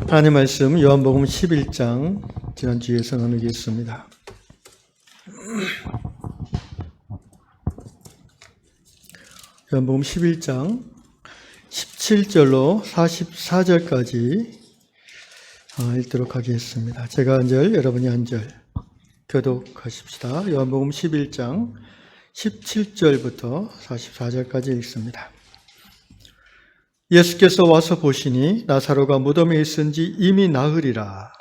하나님 말씀 요한복음 11장 지난주에서 나누겠습니다. 요한복음 11장 17절로 44절까지 읽도록 하겠습니다. 제가 한 절, 여러분이 한 절 교독하십시다. 요한복음 11장 17절부터 44절까지 읽습니다. 예수께서 와서 보시니 나사로가 무덤에 있은지 이미 나으리라.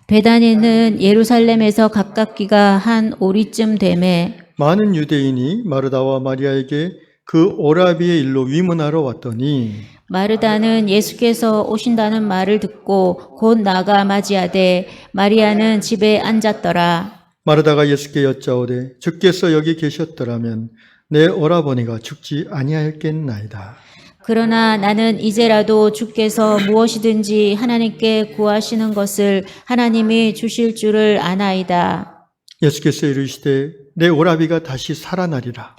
베다니는 예루살렘에서 가깝기가 한 오리쯤 되매 많은 유대인이 마르다와 마리아에게 그 오라비의 일로 위문하러 왔더니 마르다는 예수께서 오신다는 말을 듣고 곧 나가 맞이하되 마리아는 집에 앉았더라. 마르다가 예수께 여짜오되 주께서 여기 계셨더라면 내 오라버니가 죽지 아니하였겠나이다. 그러나 나는 이제라도 주께서 무엇이든지 하나님께 구하시는 것을 하나님이 주실 줄을 아나이다. 예수께서 이르시되 내 오라비가 다시 살아나리라.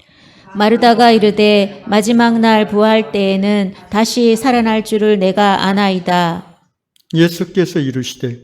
마르다가 이르되 마지막 날 부활 때에는 다시 살아날 줄을 내가 아나이다. 예수께서 이르시되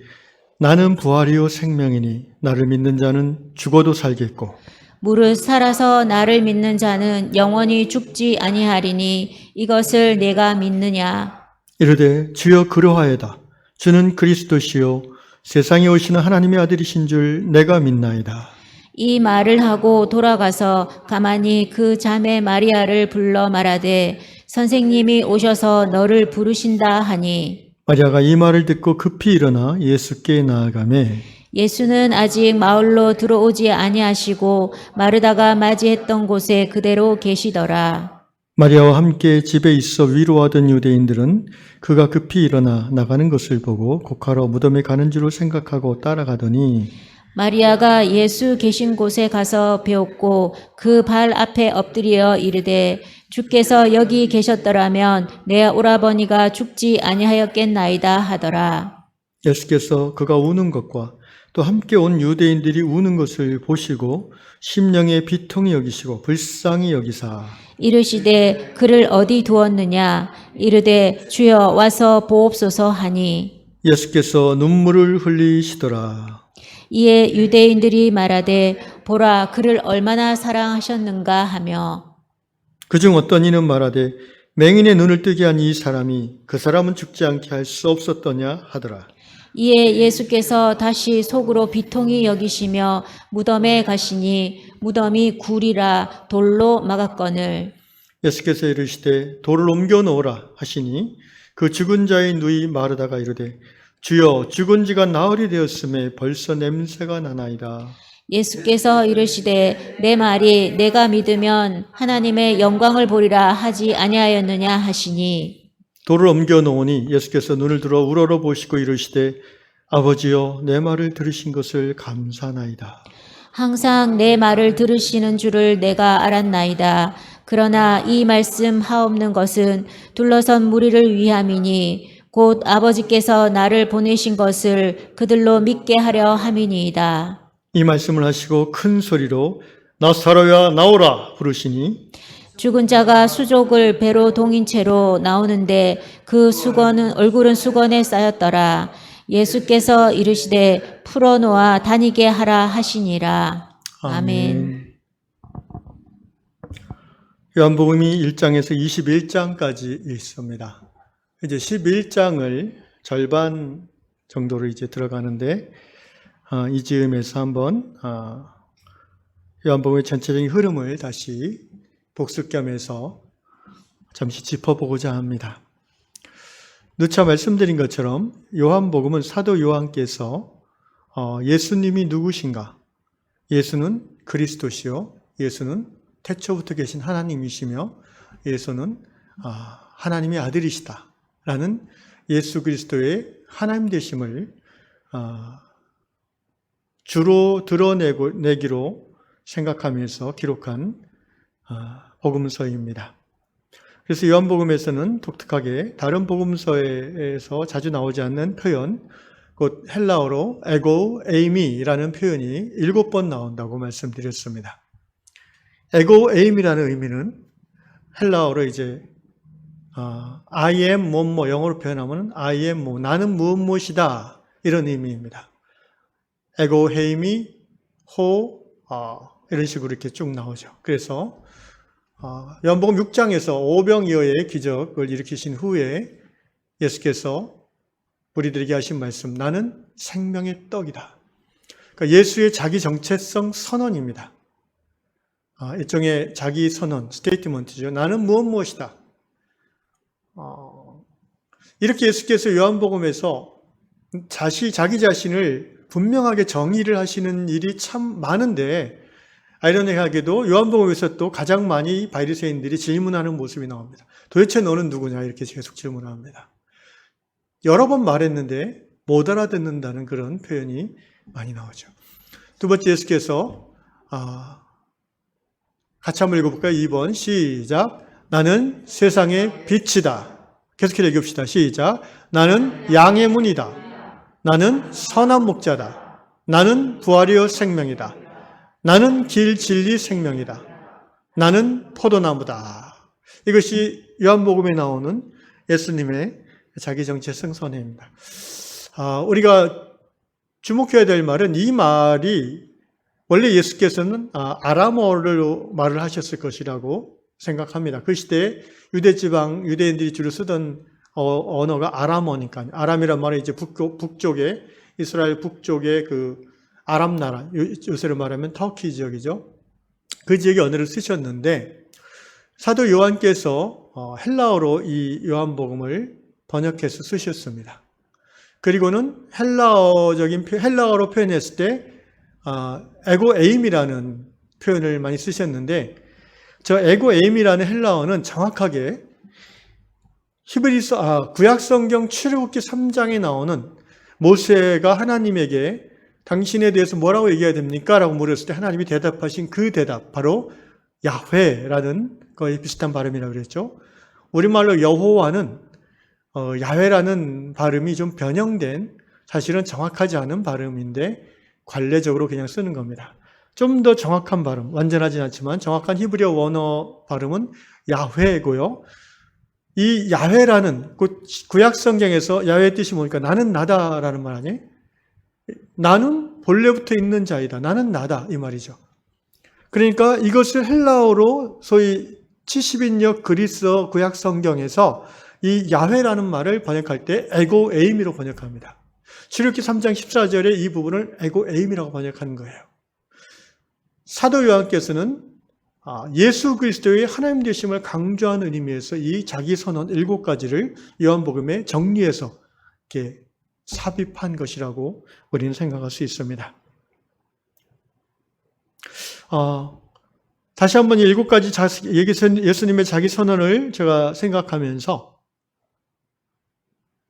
나는 부활이요 생명이니 나를 믿는 자는 죽어도 살겠고 무릇 살아서 나를 믿는 자는 영원히 죽지 아니하리니 이것을 내가 믿느냐. 이르되 주여 그러하여다. 주는 그리스도시요 세상에 오시는 하나님의 아들이신 줄 내가 믿나이다. 이 말을 하고 돌아가서 가만히 그 자매 마리아를 불러 말하되 선생님이 오셔서 너를 부르신다 하니 마리아가 이 말을 듣고 급히 일어나 예수께 나아가매 예수는 아직 마을로 들어오지 아니하시고 마르다가 맞이했던 곳에 그대로 계시더라. 마리아와 함께 집에 있어 위로하던 유대인들은 그가 급히 일어나 나가는 것을 보고 곡하러 무덤에 가는 줄을 생각하고 따라가더니 마리아가 예수 계신 곳에 가서 배웠고 그 발 앞에 엎드려 이르되 주께서 여기 계셨더라면 내 오라버니가 죽지 아니하였겠나이다 하더라. 예수께서 그가 우는 것과 또 함께 온 유대인들이 우는 것을 보시고 심령에 비통히 여기시고 불쌍히 여기사 이르시되 그를 어디 두었느냐. 이르되 주여 와서 보옵소서 하니 예수께서 눈물을 흘리시더라. 이에 유대인들이 말하되 보라 그를 얼마나 사랑하셨는가 하며 그중 어떤 이는 말하되 맹인의 눈을 뜨게 한 이 사람이 그 사람은 죽지 않게 할 수 없었더냐 하더라. 이에 예수께서 다시 속으로 비통히 여기시며 무덤에 가시니 무덤이 굴이라 돌로 막았거늘 예수께서 이르시되 돌을 옮겨 놓으라 하시니 그 죽은 자의 누이 마르다가 이르되 주여 죽은 지가 나흘이 되었음에 벌써 냄새가 나나이다. 예수께서 이르시되 내 말이 내가 믿으면 하나님의 영광을 보리라 하지 아니하였느냐 하시니 돌을 옮겨 놓으니 예수께서 눈을 들어 우러러 보시고 이르시되 아버지여 내 말을 들으신 것을 감사나이다. 항상 내 말을 들으시는 줄을 내가 알았나이다. 그러나 이 말씀 하옵는 것은 둘러선 무리를 위함이니 곧 아버지께서 나를 보내신 것을 그들로 믿게 하려 함이니이다. 이 말씀을 하시고 큰 소리로 나사로야 나오라 부르시니 죽은 자가 수족을 배로 동인 채로 나오는데 그 얼굴은 수건에 쌓였더라. 예수께서 이르시되 풀어놓아 다니게 하라 하시니라. 아멘. 요한복음이 1장에서 21장까지 있습니다. 이제 11장을 절반 정도로 이제 들어가는데 이 즈음에서 한번 요한복음의 전체적인 흐름을 다시 복습 겸해서 잠시 짚어보고자 합니다. 누차 말씀드린 것처럼 요한복음은 사도 요한께서 예수님이 누구신가? 예수는 그리스도시요. 예수는 태초부터 계신 하나님이시며 예수는 하나님의 아들이시다. 라는 예수 그리스도의 하나님 되심을 주로 드러내기로 생각하면서 기록한 복음서입니다. 그래서 요한복음에서는 독특하게 다른 복음서에서 자주 나오지 않는 표현, 곧 헬라어로 에고 에이미라는 표현이 7번 나온다고 말씀드렸습니다. 에고 에이미라는 의미는 헬라어로 이제 I am 뭐뭐, 영어로 표현하면 I am 뭐, 나는 무엇이다, 이런 의미입니다. 에고 헤이미 호 이런 식으로 이렇게 쭉 나오죠. 그래서 요한복음 6장에서 오병이어의 기적을 일으키신 후에 예수께서 우리들에게 하신 말씀, 나는 생명의 떡이다. 그러니까 예수의 자기 정체성 선언입니다. 일종의 자기 선언, 스테이트먼트죠. 나는 무엇이다. 이렇게 예수께서 요한복음에서 자기 자신을 분명하게 정의를 하시는 일이 참 많은데, 아이러니하게도 요한복음에서 또 가장 많이 바리새인들이 질문하는 모습이 나옵니다. 도대체 너는 누구냐, 이렇게 계속 질문합니다. 여러 번 말했는데 못 알아듣는다는 그런 표현이 많이 나오죠. 두 번째, 예수께서 같이 한번 읽어볼까요? 2번 시작. 나는 세상의 빛이다. 계속해서 읽읍시다. 시작. 나는 양의 문이다. 나는 선한 목자다. 나는 부활이요 생명이다. 나는 길, 진리, 생명이다. 나는 포도나무다. 이것이 요한복음에 나오는 예수님의 자기 정체성 선언입니다. 우리가 주목해야 될 말은, 이 말이 원래 예수께서는 아람어로 말을 하셨을 것이라고 생각합니다. 그 시대에 유대지방, 유대인들이 주로 쓰던 언어가 아람어니까요. 아람이란 말은 이제 북쪽에, 이스라엘 북쪽의 그 아람 나라, 요새로 말하면 터키 지역이죠. 그 지역의 언어를 쓰셨는데, 사도 요한께서 헬라어로 이 요한복음을 번역해서 쓰셨습니다. 그리고는 헬라어로 표현했을 때 에고 에임이라는 표현을 많이 쓰셨는데, 저 에고 에임이라는 헬라어는 정확하게 구약성경 출애굽기 3장에 나오는 모세가 하나님에게 당신에 대해서 뭐라고 얘기해야 됩니까? 라고 물었을 때 하나님이 대답하신 그 대답, 바로 야훼라는 거의 비슷한 발음이라고 그랬죠. 우리말로 여호와는 야훼라는 발음이 좀 변형된, 사실은 정확하지 않은 발음인데 관례적으로 그냥 쓰는 겁니다. 좀 더 정확한 발음, 완전하진 않지만 정확한 히브리어 원어 발음은 야훼고요. 이 야훼라는, 구약 성경에서 야훼의 뜻이 뭡니까? 나는 나다라는 말 아니에요? 나는 본래부터 있는 자이다. 나는 나다, 이 말이죠. 그러니까 이것을 헬라어로 소위 70인역 그리스어 구약 성경에서 이 야훼라는 말을 번역할 때 에고 에임이로 번역합니다. 출애굽기 3장 14절에 이 부분을 에고 에임이라고 번역하는 거예요. 사도 요한께서는 예수 그리스도의 하나님 되심을 강조하는 의미에서 이 자기 선언 7가지를 요한복음에 정리해서 이렇게 삽입한 것이라고 우리는 생각할 수 있습니다. 다시 한번 이 7가지 예수님의 자기 선언을 제가 생각하면서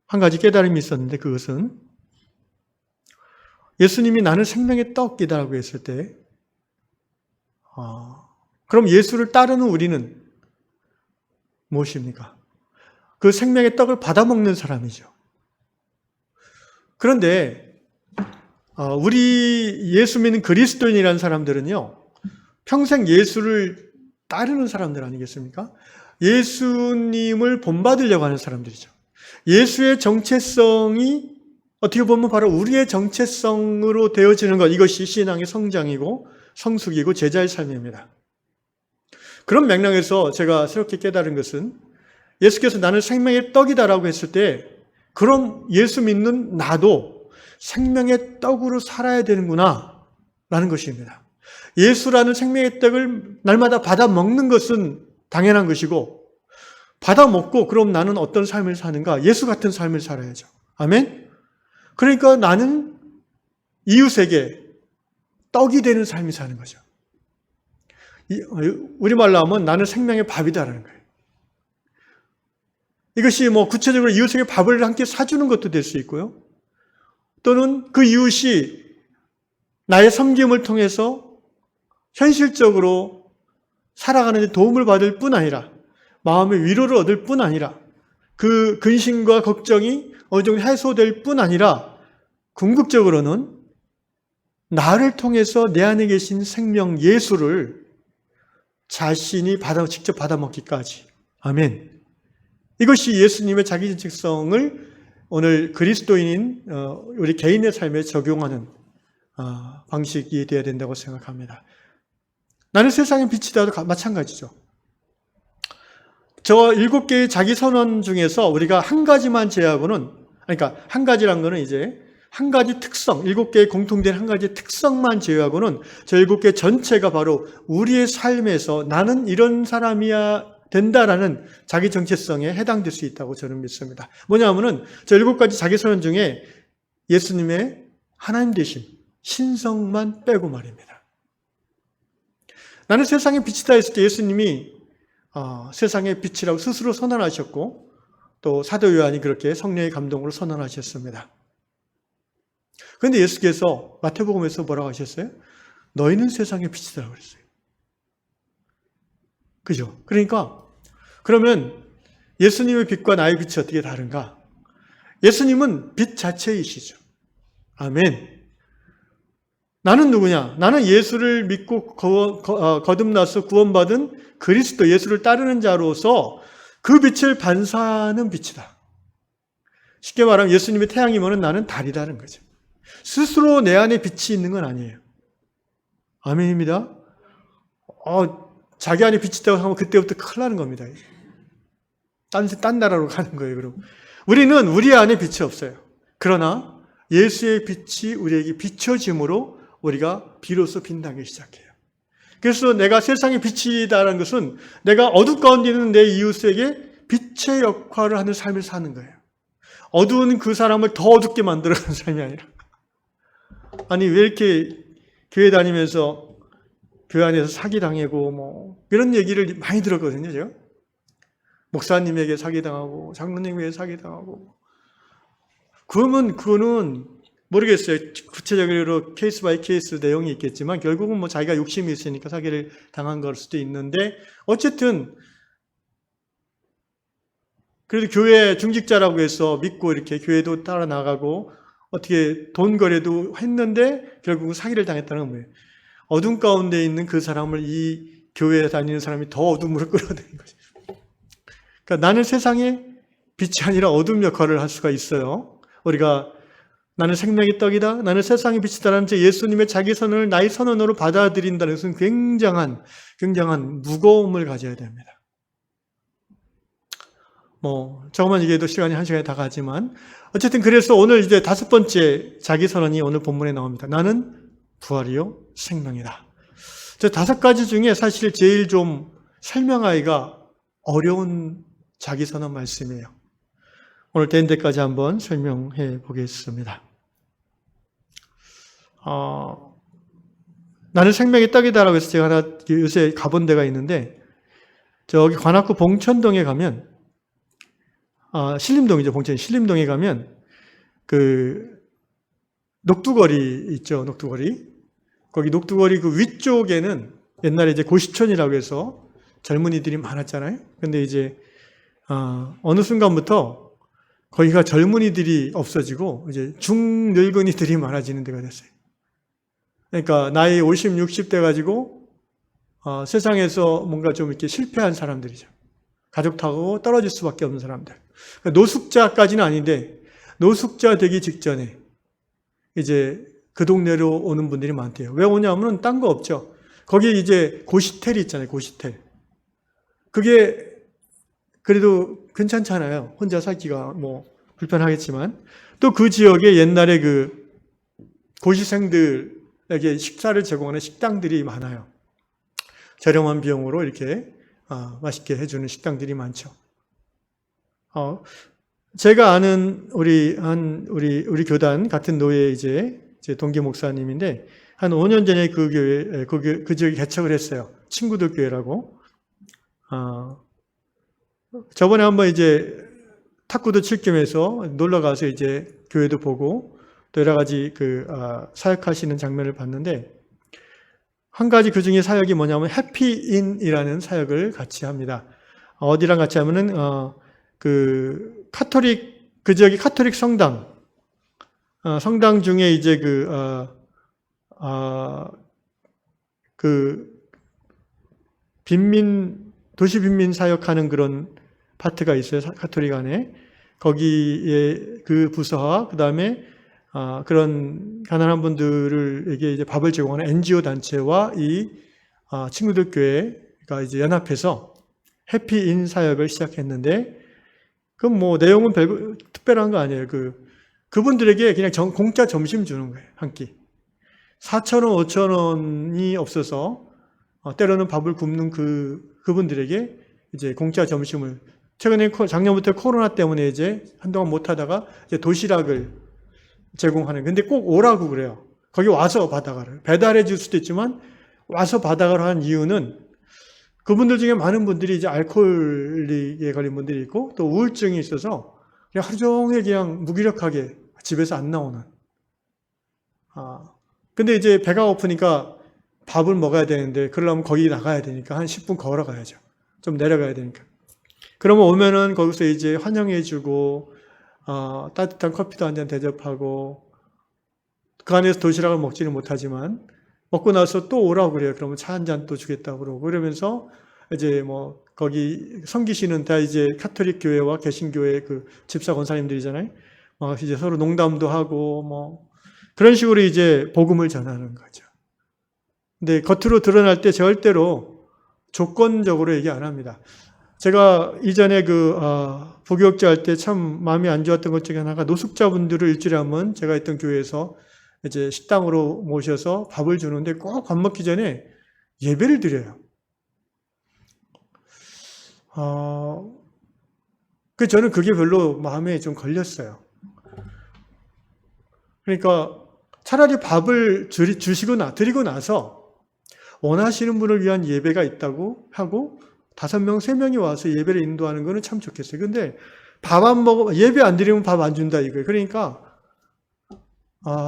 한 가지 깨달음이 있었는데, 그것은 예수님이 나는 생명의 떡이다라고 했을 때, 그럼 예수를 따르는 우리는 무엇입니까? 그 생명의 떡을 받아먹는 사람이죠. 그런데 우리 예수 믿는 그리스도인이라는 사람들은요, 평생 예수를 따르는 사람들 아니겠습니까? 예수님을 본받으려고 하는 사람들이죠. 예수의 정체성이 어떻게 보면 바로 우리의 정체성으로 되어지는 것, 이것이 신앙의 성장이고 성숙이고 제자의 삶입니다. 그런 맥락에서 제가 새롭게 깨달은 것은, 예수께서 나는 생명의 떡이다라고 했을 때, 그럼 예수 믿는 나도 생명의 떡으로 살아야 되는구나 라는 것입니다. 예수라는 생명의 떡을 날마다 받아 먹는 것은 당연한 것이고, 받아 먹고 그럼 나는 어떤 삶을 사는가? 예수 같은 삶을 살아야죠. 아멘? 그러니까 나는 이웃에게 떡이 되는 삶을 사는 거죠. 우리말로 하면 나는 생명의 밥이다라는 거예요. 이것이 구체적으로 이웃에게 밥을 함께 사주는 것도 될 수 있고요. 또는 그 이웃이 나의 섬김을 통해서 현실적으로 살아가는 데 도움을 받을 뿐 아니라, 마음의 위로를 얻을 뿐 아니라, 그 근심과 걱정이 어느 정도 해소될 뿐 아니라, 궁극적으로는 나를 통해서 내 안에 계신 생명 예수를 자신이 직접 받아먹기까지. 아멘. 이것이 예수님의 자기정체성을 오늘 그리스도인인 우리 개인의 삶에 적용하는 방식이 되어야 된다고 생각합니다. 나는 세상의 빛이다도 마찬가지죠. 저 7개의 자기 선언 중에서 우리가 한 가지만 제외하고는, 그러니까 한 가지란 거는 이제 한 가지 특성, 7개의 공통된 한 가지 특성만 제외하고는 저 7개 전체가 바로 우리의 삶에서 나는 이런 사람이야 된다라는 자기 정체성에 해당될 수 있다고 저는 믿습니다. 뭐냐면은 저 7가지 자기 선언 중에 예수님의 하나님 되심, 신성만 빼고 말입니다. 나는 세상의 빛이다 했을 때 예수님이 세상의 빛이라고 스스로 선언하셨고 또 사도 요한이 그렇게 성령의 감동으로 선언하셨습니다. 그런데 예수께서 마태복음에서 뭐라고 하셨어요? 너희는 세상의 빛이다 그랬어요. 그죠? 그러니까 그러면 예수님의 빛과 나의 빛이 어떻게 다른가? 예수님은 빛 자체이시죠. 아멘. 나는 누구냐? 나는 예수를 믿고 거듭나서 구원받은 그리스도 예수를 따르는 자로서 그 빛을 반사하는 빛이다. 쉽게 말하면 예수님의 태양이면 나는 달이다는 거죠. 스스로 내 안에 빛이 있는 건 아니에요. 아멘입니다. 자기 안에 빛이 있다고 하면 그때부터 큰일 나는 겁니다. 딴 나라로 가는 거예요, 그럼. 우리는 우리 안에 빛이 없어요. 그러나 예수의 빛이 우리에게 비춰짐으로 우리가 비로소 빛나기 시작해요. 그래서 내가 세상의 빛이다라는 것은 내가 어둠 가운데 있는 내 이웃에게 빛의 역할을 하는 삶을 사는 거예요. 어두운 그 사람을 더 어둡게 만들어가는 삶이 아니라. 아니, 왜 이렇게 교회 다니면서 교회 안에서 사기당하고 이런 얘기를 많이 들었거든요, 제가. 목사님에게 사기당하고 장로님에게 사기당하고. 그거는 모르겠어요. 구체적으로 케이스 바이 케이스 내용이 있겠지만 결국은 자기가 욕심이 있으니까 사기를 당한 걸 수도 있는데 어쨌든 그래도 교회 중직자라고 해서 믿고 이렇게 교회도 따라 나가고 어떻게 돈 거래도 했는데 결국은 사기를 당했다는 건 뭐예요? 어둠 가운데 있는 그 사람을 이 교회에 다니는 사람이 더 어둠으로 끌어들인 거죠. 그러니까 나는 세상에 빛이 아니라 어둠 역할을 할 수가 있어요. 우리가 나는 생명의 떡이다, 나는 세상의 빛이다라는 예수님의 자기 선언을 나의 선언으로 받아들인다는 것은 굉장한 무거움을 가져야 됩니다. 저것만 얘기해도 시간이 1시간이 다 가지만 어쨌든 그래서 오늘 이제 5번째 자기 선언이 오늘 본문에 나옵니다. 나는 부활이요 생명이다. 저 5가지 중에 사실 제일 좀 설명하기가 어려운 자기 선언 말씀이에요. 오늘 된 데까지 한번 설명해 보겠습니다. 나는 생명의 떡이다라고 해서 제가 하나 요새 가본 데가 있는데 저기 관악구 봉천동에 가면 신림동이죠. 봉천 신림동에 가면 그 녹두거리 있죠. 녹두거리. 거기 녹두거리 그 위쪽에는 옛날에 이제 고시촌이라고 해서 젊은이들이 많았잖아요. 근데 이제 어느 순간부터 거기가 젊은이들이 없어지고 이제 중늙은이들이 많아지는 데가 됐어요. 그러니까 나이 50, 60대 가지고 세상에서 뭔가 좀 이렇게 실패한 사람들이죠. 가족하고 떨어질 수밖에 없는 사람들. 그러니까 노숙자까지는 아닌데 노숙자 되기 직전에 이제 그 동네로 오는 분들이 많대요. 왜 오냐면 딴 거 없죠. 거기 이제 고시텔이 있잖아요. 고시텔. 그게 그래도 괜찮잖아요. 혼자 살기가 불편하겠지만 또 그 지역에 옛날에 그 고시생들에게 식사를 제공하는 식당들이 많아요. 저렴한 비용으로 이렇게 맛있게 해주는 식당들이 많죠. 제가 아는 우리 교단 같은 노예 이제 동기 목사님인데 한 5년 전에 그 교회 그 지역에 개척을 했어요. 친구들 교회라고. 저번에 한번 이제 탁구도 칠 겸해서 놀러 가서 이제 교회도 보고 또 여러 가지 사역하시는 장면을 봤는데 한 가지 그 중에 사역이 뭐냐면 해피인이라는 사역을 같이 합니다. 어디랑 같이 하면은 그 지역이 카톨릭 성당 중에 이제 도시 빈민 사역하는 그런 파트가 있어요. 가톨릭 안에. 거기에 그 부서와 그다음에 그런 가난한 분들에게 이제 밥을 제공하는 NGO 단체와 이 친구들 교회가 이제 연합해서 해피인 사역을 시작했는데, 그럼 뭐 내용은 별거 특별한 거 아니에요. 그분들에게 그냥 공짜 점심 주는 거예요. 한 끼. 4,000원, 5,000원이 없어서 때로는 밥을 굶는 그분들에게 이제 공짜 점심을, 최근에 작년부터 코로나 때문에 이제 한동안 못 하다가 이제 도시락을 제공하는. 근데 꼭 오라고 그래요. 거기 와서 받아가라. 배달해 줄 수도 있지만 와서 받아가라 한 이유는, 그분들 중에 많은 분들이 이제 알코올에 걸린 분들이 있고 또 우울증이 있어서 그냥 하루 종일 그냥 무기력하게 집에서 안 나오는. 근데 이제 배가 고프니까 밥을 먹어야 되는데, 그러려면 거기 나가야 되니까 한 10분 걸어가야죠. 좀 내려가야 되니까. 그러면 오면은 거기서 이제 환영해주고, 따뜻한 커피도 한 잔 대접하고, 그 안에서 도시락을 먹지는 못하지만, 먹고 나서 또 오라고 그래요. 그러면 차 한 잔 또 주겠다고 그러고, 그러면서 이제 뭐, 거기 섬기시는 다 이제 카톨릭 교회와 개신교회 그 집사 권사님들이잖아요. 이제 서로 농담도 하고, 뭐, 그런 식으로 이제 복음을 전하는 거죠. 근데 겉으로 드러날 때 절대로 조건적으로 얘기 안 합니다. 제가 이전에 부교육자 할 때 참 마음이 안 좋았던 것 중에 하나가, 노숙자분들을 일주일에 한 번 제가 있던 교회에서 이제 식당으로 모셔서 밥을 주는데 꼭 밥 먹기 전에 예배를 드려요. 저는 그게 별로 마음에 좀 걸렸어요. 그러니까 차라리 밥을 드리고 나서 원하시는 분을 위한 예배가 있다고 하고 5명, 3명이 와서 예배를 인도하는 거는 참 좋겠어요. 근데 예배 안 드리면 밥 안 준다 이거예요. 그러니까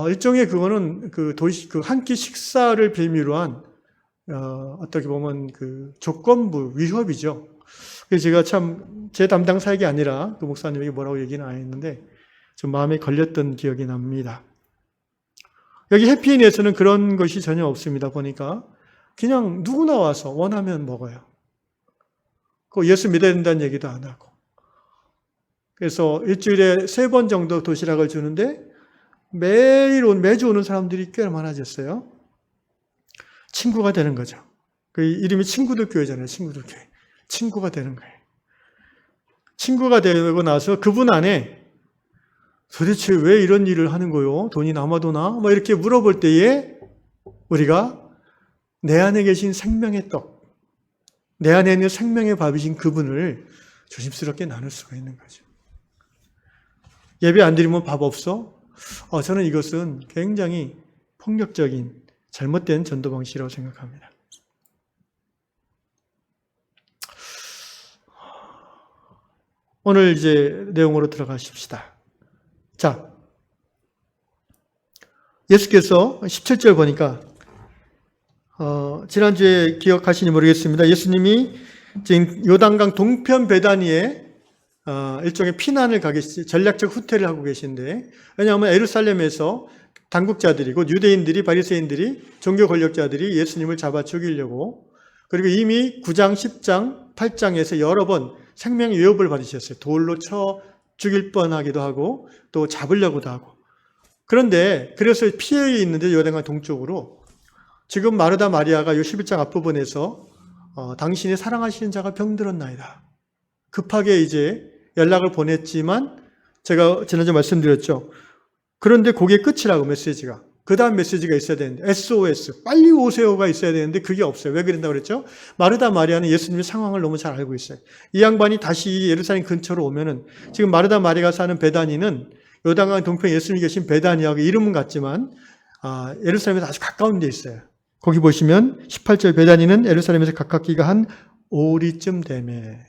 일종의 그거는 한 끼 식사를 빌미로 한 어떻게 보면 조건부 위협이죠. 그래서 제가 참 제 담당 사역이 아니라 그 목사님에게 뭐라고 얘기는 안 했는데 좀 마음에 걸렸던 기억이 납니다. 여기 해피인에서는 그런 것이 전혀 없습니다. 보니까 그냥 누구나 와서 원하면 먹어요. 예수 믿어야 된다는 얘기도 안 하고. 그래서 일주일에 3번 정도 도시락을 주는데 매주 오는 사람들이 꽤 많아졌어요. 친구가 되는 거죠. 그 이름이 친구들 교회잖아요. 친구들 교회. 친구가 되는 거예요. 친구가 되고 나서 그분 안에 도대체 왜 이런 일을 하는 거요? 돈이 남아도나? 이렇게 물어볼 때에 우리가 내 안에 계신 생명의 떡, 내 안에 있는 생명의 밥이신 그분을 조심스럽게 나눌 수가 있는 거죠. 예배 안 드리면 밥 없어? 저는 이것은 굉장히 폭력적인 잘못된 전도 방식이라고 생각합니다. 오늘 이제 내용으로 들어가십시다. 자, 예수께서 17절 보니까 지난주에 기억하시는지 모르겠습니다. 예수님이 지금 요단강 동편 베다니에 일종의 피난을 전략적 후퇴를 하고 계신데, 왜냐하면 예루살렘에서 당국자들이, 곧 유대인들이, 바리새인들이, 종교 권력자들이 예수님을 잡아 죽이려고, 그리고 이미 9장, 10장, 8장에서 여러 번 생명 위협을 받으셨어요. 돌로 쳐 죽일 뻔하기도 하고 또 잡으려고도 하고. 그런데 그래서 피해 있는데 요단강 동쪽으로 지금 마르다 마리아가 요 11장 앞부분에서 당신이 사랑하시는 자가 병들었나이다. 급하게 이제 연락을 보냈지만 제가 지난주에 말씀드렸죠. 그런데 그게 끝이라고 메시지가. 그 다음 메시지가 있어야 되는데 SOS, 빨리 오세요가 있어야 되는데 그게 없어요. 왜 그런다고 그랬죠? 마르다 마리아는 예수님의 상황을 너무 잘 알고 있어요. 이 양반이 다시 예루살렘 근처로 오면은, 지금 마르다 마리아가 사는 베다니는 요단강 동편에 예수님이 계신 베다니하고 이름은 같지만 예루살렘에서 아주 가까운 데 있어요. 거기 보시면 18절, 베다니는 예루살렘에서 가깝기가 한 5리쯤 되매,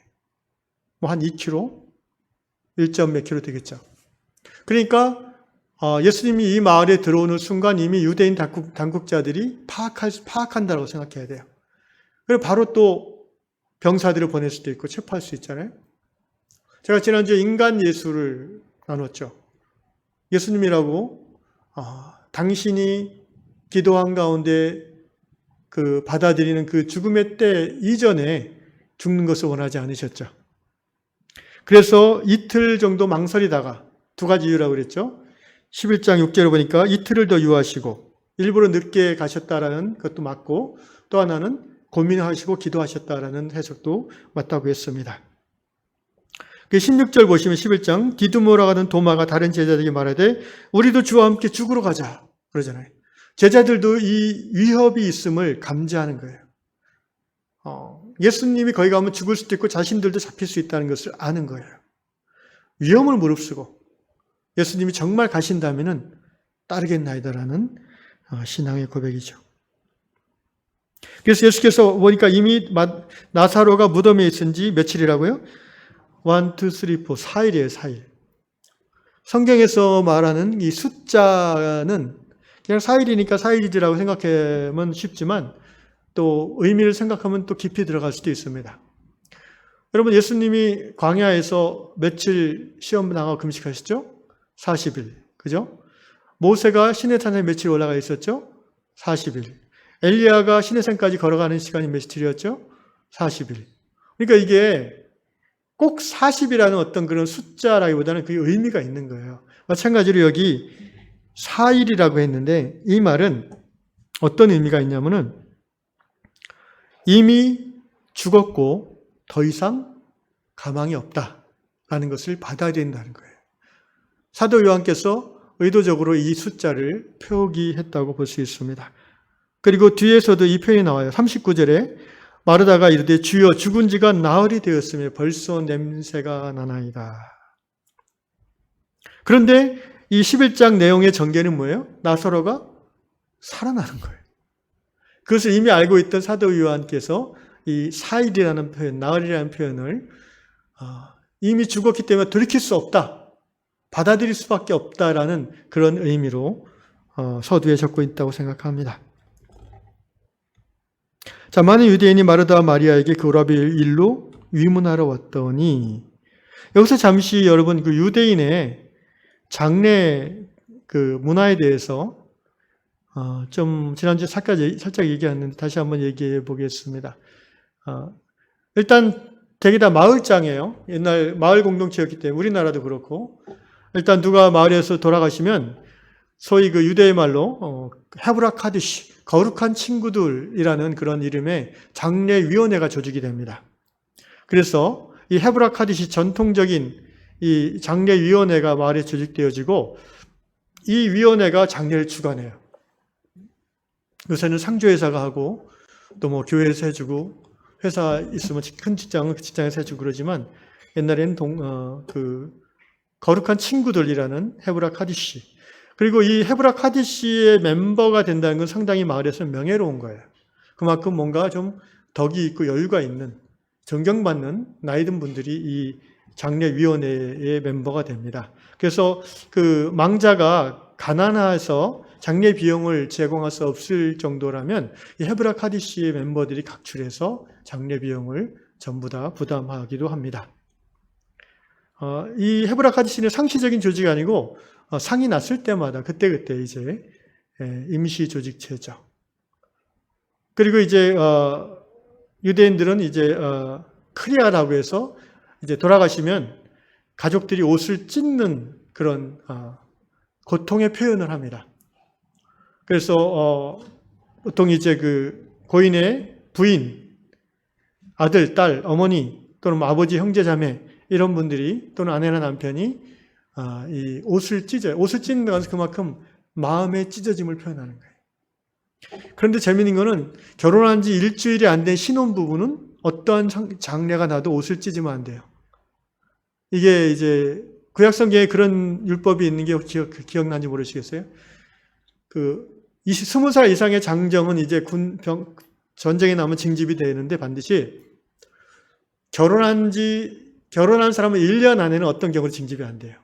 한 2km? 1점 몇 킬로 되겠죠. 그러니까 예수님이 이 마을에 들어오는 순간 이미 유대인 당국자들이 파악한다고 생각해야 돼요. 그리고 바로 또 병사들을 보낼 수도 있고 체포할 수 있잖아요. 제가 지난주에 인간 예수를 나눴죠. 예수님이라고 당신이 기도한 가운데 받아들이는 그 죽음의 때 이전에 죽는 것을 원하지 않으셨죠. 그래서 이틀 정도 망설이다가 두 가지 이유라고 그랬죠. 11장 6절을 보니까 이틀을 더 유하시고 일부러 늦게 가셨다라는 것도 맞고 또 하나는 고민하시고 기도하셨다라는 해석도 맞다고 했습니다. 16절 보시면 11장 디두모라 가는 도마가 다른 제자들에게 말하되 우리도 주와 함께 죽으러 가자 그러잖아요. 제자들도 이 위협이 있음을 감지하는 거예요. 예수님이 거기 가면 죽을 수도 있고 자신들도 잡힐 수 있다는 것을 아는 거예요. 위험을 무릅쓰고 예수님이 정말 가신다면은 따르겠나이다라는 신앙의 고백이죠. 그래서 예수께서 보니까 이미 나사로가 무덤에 있은 지 며칠이라고요? 1, 2, 3, 4, 4일이에요, 4일. 성경에서 말하는 이 숫자는 그냥 4일이니까 4일이라고 생각하면 쉽지만 또 의미를 생각하면 또 깊이 들어갈 수도 있습니다. 여러분, 예수님이 광야에서 며칠 시험 나가고 금식하셨죠? 40일. 그죠? 모세가 시내산에 며칠 올라가 있었죠? 40일. 엘리야가 시내산까지 걸어가는 시간이 며칠이었죠? 40일. 그러니까 이게 꼭 40이라는 어떤 그런 숫자라기보다는 그게 의미가 있는 거예요. 마찬가지로 여기 4일이라고 했는데 이 말은 어떤 의미가 있냐면은 이미 죽었고 더 이상 가망이 없다라는 것을 받아들인다는 거예요. 사도 요한께서 의도적으로 이 숫자를 표기했다고 볼 수 있습니다. 그리고 뒤에서도 이 표현이 나와요. 39절에 마르다가 이르되 주여 죽은 지가 나흘이 되었으며 벌써 냄새가 나나이다. 그런데 이 11장 내용의 전개는 뭐예요? 나사로가 살아나는 거예요. 그것을 이미 알고 있던 사도 요한께서 이 4일이라는 표현, 나흘이라는 표현을 이미 죽었기 때문에 돌이킬 수 없다, 받아들일 수밖에 없다라는 그런 의미로 서두에 적고 있다고 생각합니다. 자, 많은 유대인이 마르다와 마리아에게 그 오라비 일로 위문하러 왔더니 여기서 잠시 여러분 그 유대인의 장례 그 문화에 대해서 좀 지난주에 살짝 얘기했는데 다시 한번 얘기해 보겠습니다. 일단 되게 다 마을장이에요. 옛날 마을 공동체였기 때문에 우리나라도 그렇고 일단 누가 마을에서 돌아가시면 소위 그 유대의 말로 헤브라 카디시 거룩한 친구들이라는 그런 이름의 장례위원회가 조직이 됩니다. 그래서 이 헤브라 카디시 전통적인 이 장례위원회가 마을에 조직되어지고 이 위원회가 장례를 주관해요. 요새는 상조회사가 하고 또 뭐 교회에서 해주고 회사 있으면 큰 직장은 그 직장에서 해주고 그러지만 옛날에는 그 거룩한 친구들이라는 헤브라 카디시 그리고 이 헤브라 카디시의 멤버가 된다는 건 상당히 마을에서 명예로운 거예요. 그만큼 뭔가 좀 덕이 있고 여유가 있는 존경받는 나이 든 분들이 이 장례위원회의 멤버가 됩니다. 그래서 그 망자가 가난해서 장례 비용을 제공할 수 없을 정도라면 이 헤브라 카디시의 멤버들이 각출해서 장례 비용을 전부 다 부담하기도 합니다. 이 헤브라 카디시는 상시적인 조직이 아니고 상이 났을 때마다 그때그때 이제 임시 조직체죠. 그리고 이제 유대인들은 이제 크리아라고 해서 이제 돌아가시면 가족들이 옷을 찢는 그런 고통의 표현을 합니다. 그래서 보통 이제 그 고인의 부인, 아들, 딸, 어머니 또는 아버지, 형제, 자매 이런 분들이 또는 아내나 남편이 이 옷을 찢어요. 옷을 찢는 것은 그만큼 마음의 찢어짐을 표현하는 거예요. 그런데 재미있는 거는 결혼한 지 일주일이 안 된 신혼부부는 어떠한 장례가 나도 옷을 찢으면 안 돼요. 이게 이제 구약성경에 그런 율법이 있는 게 기억나는지 모르시겠어요? 그 20살 이상의 장정은 이제 전쟁에 나면 징집이 되는데 반드시 결혼한 사람은 1년 안에는 어떤 경우로 징집이 안 돼요.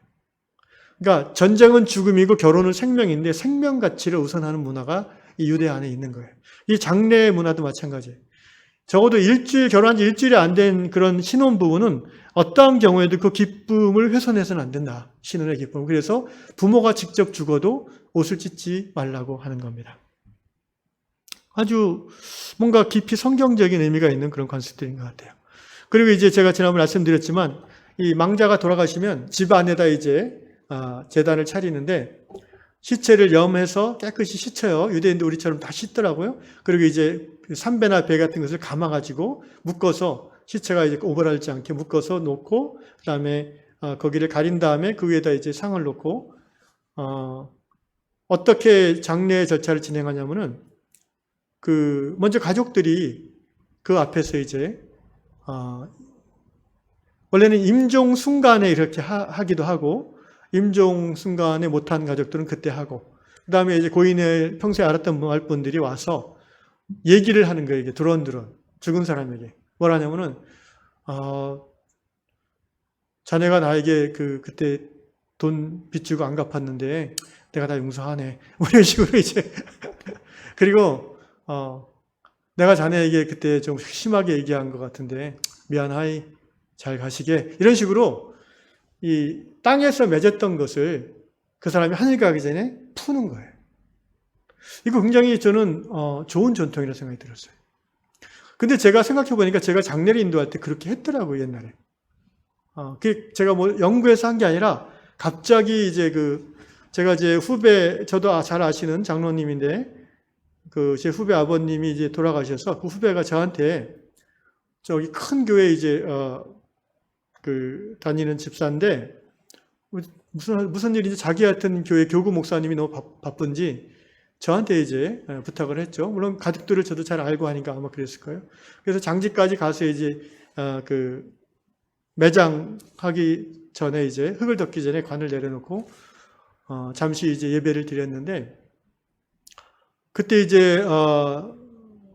그러니까 전쟁은 죽음이고 결혼은 생명인데 생명 가치를 우선하는 문화가 이 유대 안에 있는 거예요. 이 장례 문화도 마찬가지예요. 적어도 결혼한 지 일주일이 안 된 그런 신혼부부는 어떠한 경우에도 그 기쁨을 훼손해서는 안 된다. 신혼의 기쁨. 그래서 부모가 직접 죽어도 옷을 찢지 말라고 하는 겁니다. 아주 뭔가 깊이 성경적인 의미가 있는 그런 관습들인 것 같아요. 그리고 이제 제가 지난번에 말씀드렸지만 이 망자가 돌아가시면 집 안에다 이제 제단을 차리는데 시체를 염해서 깨끗이 씻어요. 유대인도 우리처럼 다 씻더라고요. 그리고 이제 삼배나 배 같은 것을 감아가지고 묶어서 시체가 이제 오버랄지 않게 묶어서 놓고 그다음에 거기를 가린 다음에 그 위에다 이제 상을 놓고 어떻게 장례 절차를 진행하냐면은 먼저 가족들이 그 앞에서 이제 원래는 임종 순간에 이렇게 하기도 하고 임종 순간에 못한 가족들은 그때 하고 그 다음에 이제 고인을 평소에 알았던 분들이 와서 얘기를 하는 거예요. 이게 두런두런 죽은 사람에게 뭘 하냐면은 자네가 나에게 그때 돈 빚주고 안 갚았는데 내가 다 용서하네. 뭐 이런 식으로 이제 그리고 내가 자네에게 그때 좀 심하게 얘기한 것 같은데 미안하이 잘 가시게 이런 식으로 이 땅에서 맺었던 것을 그 사람이 하늘 가기 전에 푸는 거예요. 이거 굉장히 저는 좋은 전통이라고 생각이 들었어요. 근데 제가 생각해 보니까 제가 장례를 인도할 때 그렇게 했더라고요, 옛날에. 제가 뭐 연구해서 한 게 아니라 갑자기 이제 제가 이제 후배, 저도 잘 아시는 장로님인데 제 후배 아버님이 이제 돌아가셔서 그 후배가 저한테 저기 큰 교회 이제 다니는 집사인데 무슨 일인지 자기 같은 교회 교구 목사님이 너무 바쁜지 저한테 이제 부탁을 했죠. 물론 가족들을 저도 잘 알고 하니까 아마 그랬을 거예요. 그래서 장지까지 가서 이제 매장하기 전에 이제 흙을 덮기 전에 관을 내려놓고 잠시 이제 예배를 드렸는데 그때 이제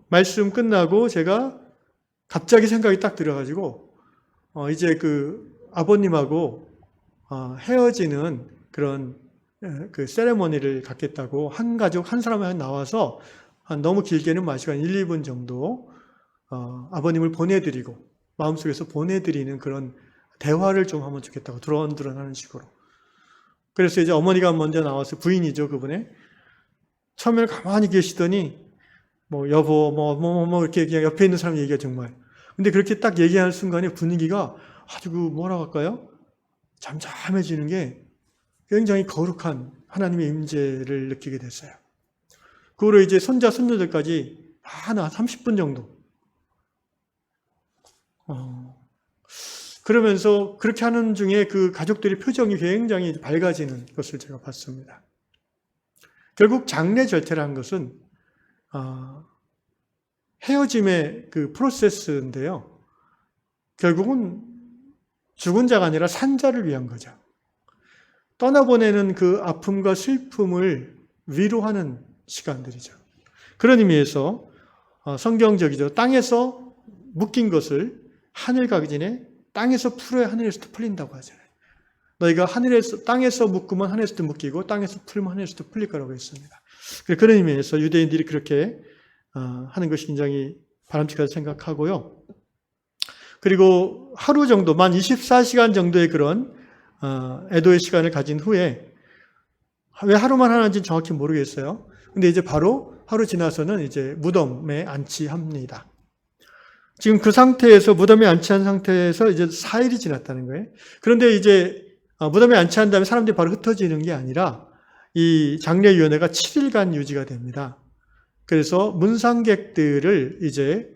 말씀 끝나고 제가 갑자기 생각이 딱 들어가지고 이제 아버님하고 헤어지는 그런 세레머니를 갖겠다고 한 가족 한 사람이 나와서 너무 길게는 마시고 한 1, 2분 정도 아버님을 보내드리고 마음속에서 보내드리는 그런 대화를 좀 하면 좋겠다고 두런두런 하는 식으로. 그래서 이제 어머니가 먼저 나와서 부인이죠, 그분의. 처음에는 가만히 계시더니 뭐 여보 뭐 이렇게 그냥 옆에 있는 사람 얘기가 정말. 근데 그렇게 딱 얘기하는 순간에 분위기가 아주 뭐라고 할까요? 잠잠해지는 게 굉장히 거룩한 하나님의 임재를 느끼게 됐어요. 그 후로 이제 손자, 손녀들까지 하나 30분 정도. 그러면서 그렇게 하는 중에 그 가족들의 표정이 굉장히 밝아지는 것을 제가 봤습니다. 결국 장례 절차라는 것은 헤어짐의 프로세스인데요. 결국은 죽은 자가 아니라 산 자를 위한 거죠. 떠나보내는 그 아픔과 슬픔을 위로하는 시간들이죠. 그런 의미에서 성경적이죠. 땅에서 묶인 것을 하늘 가기 전에 땅에서 풀어야 하늘에서도 풀린다고 하잖아요. 너희가 땅에서 묶으면 하늘에서도 묶이고 땅에서 풀면 하늘에서도 풀릴 거라고 했습니다. 그런 의미에서 유대인들이 그렇게 하는 것이 굉장히 바람직하다고 생각하고요. 그리고 하루 정도, 만 24시간 정도의 그런 애도의 시간을 가진 후에 왜 하루만 하는지는 정확히 모르겠어요. 근데 이제 바로 하루 지나서는 이제 무덤에 안치합니다. 지금 그 상태에서 무덤에 안치한 상태에서 이제 4일이 지났다는 거예요. 그런데 이제 무덤에 안치한 다음에 사람들이 바로 흩어지는 게 아니라 이 장례위원회가 7일간 유지가 됩니다. 그래서 문상객들을 이제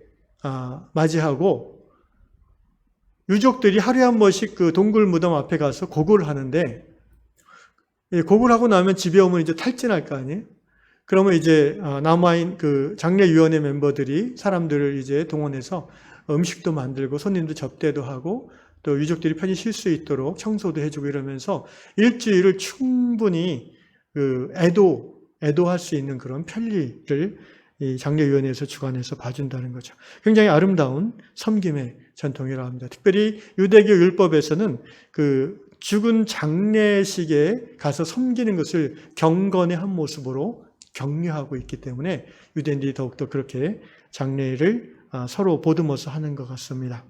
맞이하고 유족들이 하루에 한 번씩 그 동굴 무덤 앞에 가서 고고를 하는데 고고를 하고 나면 집에 오면 이제 탈진할 거 아니에요? 그러면 이제 남아인 그 장례위원회 멤버들이 사람들을 이제 동원해서 음식도 만들고 손님도 접대도 하고 또 유족들이 편히 쉴 수 있도록 청소도 해주고 이러면서 일주일을 충분히 애도할 수 있는 그런 편리를 이 장례위원회에서 주관해서 봐준다는 거죠. 굉장히 아름다운 섬김의 전통이라고 합니다. 특별히 유대교 율법에서는 그 죽은 장례식에 가서 섬기는 것을 경건의 한 모습으로 격려하고 있기 때문에 유대인들이 더욱더 그렇게 장례를 서로 보듬어서 하는 것 같습니다.